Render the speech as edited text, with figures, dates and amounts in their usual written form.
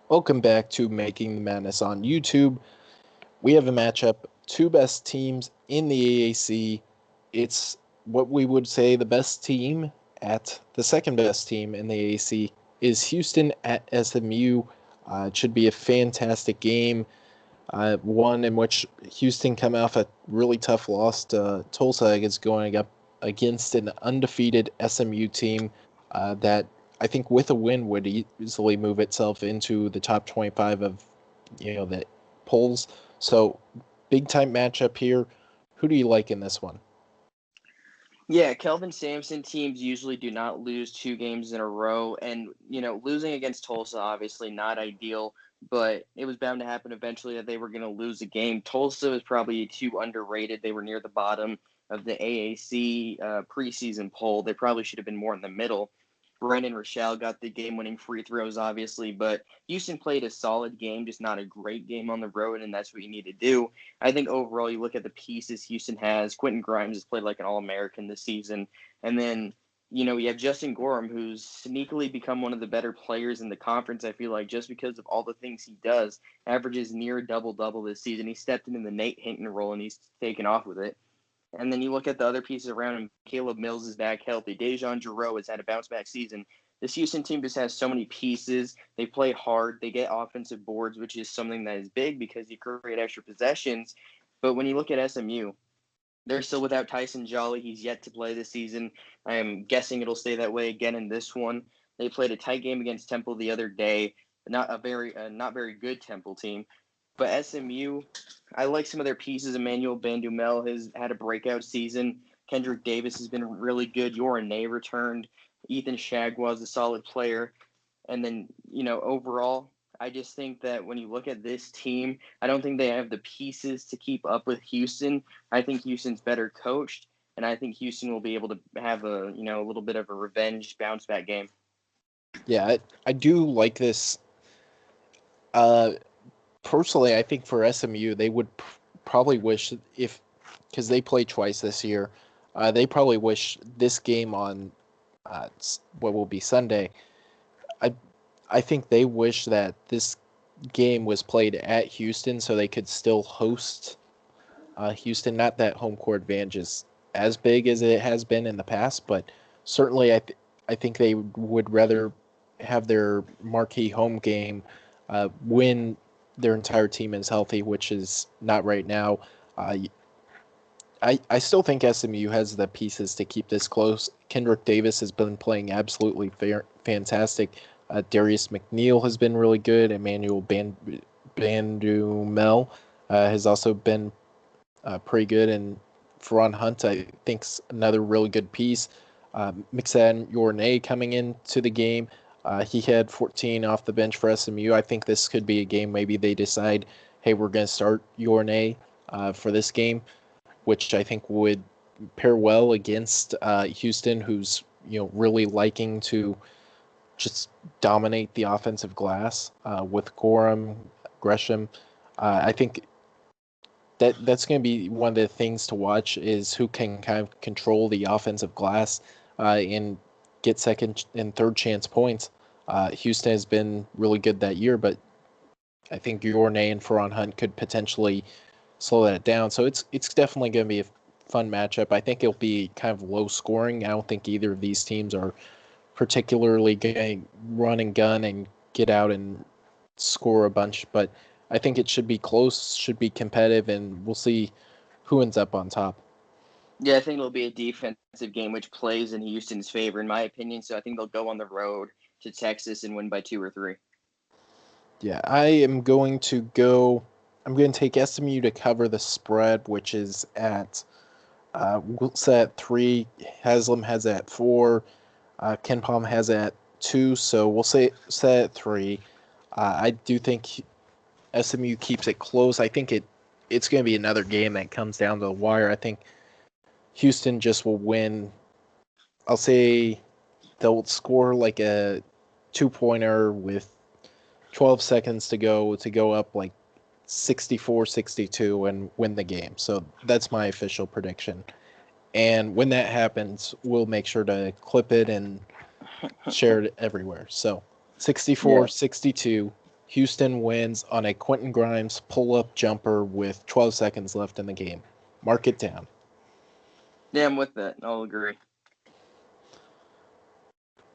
Welcome back to Making the Madness on YouTube. We have a matchup, two best teams in the AAC. It's what we would say the best team at the second best team in the AAC is Houston at SMU. It should be a fantastic game, one in which Houston come off a really tough loss to Tulsa is going up against an undefeated SMU team that I think with a win would easily move itself into the top 25 of the polls. So big time matchup here. Who do you like in this one? Yeah, Kelvin Sampson teams usually do not lose two games in a row. And, losing against Tulsa, obviously not ideal, but it was bound to happen eventually that they were going to lose a game. Tulsa was probably too underrated. They were near the bottom of the AAC preseason poll. They probably should have been more in the middle. Brendan Rochelle got the game-winning free throws, obviously, but Houston played a solid game, just not a great game on the road, and that's what you need to do. I think overall, you look at the pieces Houston has. Quentin Grimes has played like an All-American this season, and then you have Justin Gorham, who's sneakily become one of the better players in the conference. I feel like just because of all the things he does, averages near double-double this season. He stepped into the Nate Hinton role and he's taken off with it. And then you look at the other pieces around him. Caleb Mills is back healthy. Dejan Giroux has had a bounce back season. This Houston team just has so many pieces. They play hard. They get offensive boards, which is something that is big because you create extra possessions. But when you look at SMU, they're still without Tyson Jolly. He's yet to play this season. I am guessing it'll stay that way again in this one. They played a tight game against Temple the other day. Not very good Temple team. But SMU, I like some of their pieces. Emmanuel Bandumel has had a breakout season. Kendrick Davis has been really good. Yorin returned. Ethan Shagwa is a solid player. And then, overall, I just think that when you look at this team, I don't think they have the pieces to keep up with Houston. I think Houston's better coached, and I think Houston will be able to have a little bit of a revenge bounce back game. Yeah, I do like this. Uh, Personally, I think for SMU, they would probably wish if because they play twice this year, they probably wish this game on what will be Sunday. I I think they wish that this game was played at Houston so they could still host Houston. Not that home court advantage is as big as it has been in the past, but certainly I think they would rather have their marquee home game when their entire team is healthy, which is not right now. Uh, I still think SMU has the pieces to keep this close. Kendrick Davis has been playing absolutely fantastic. Darius McNeil has been really good. Emmanuel Bandumel has also been pretty good. And Ferran Hunt, I think's another really good piece. Mixan Yornay coming into the game. He had 14 off the bench for SMU. I think this could be a game maybe they decide, hey, we're going to start Yornay for this game, which I think would pair well against Houston, who's really liking to just dominate the offensive glass with Gorham, Gresham. I think that's going to be one of the things to watch is who can kind of control the offensive glass and get second and third chance points. Houston has been really good that year, but I think Yornay and Ferran Hunt could potentially slow that down. So it's definitely going to be a fun matchup. I think it'll be kind of low scoring. I don't think either of these teams are particularly going to run and gun and get out and score a bunch, but I think it should be close, should be competitive, and we'll see who ends up on top. Yeah, I think it'll be a defensive game, which plays in Houston's favor, in my opinion. So I think they'll go on the road to Texas and win by 2 or 3. Yeah, I am going to go. I'm going to take SMU to cover the spread, which is at we'll say at 3. Haslam has at 4. Ken Palm has at 2. So we'll say set at 3. I do think SMU keeps it close. I think it's going to be another game that comes down to the wire. I think Houston just will win. I'll say they'll score like a 2-pointer with 12 seconds to go up like 64-62 and win the game. So that's my official prediction. And when that happens, we'll make sure to clip it and share it everywhere. So Yeah, 64-62. Houston wins on a Quentin Grimes pull-up jumper with 12 seconds left in the game. Mark it down. Yeah, I'm with that. I'll agree.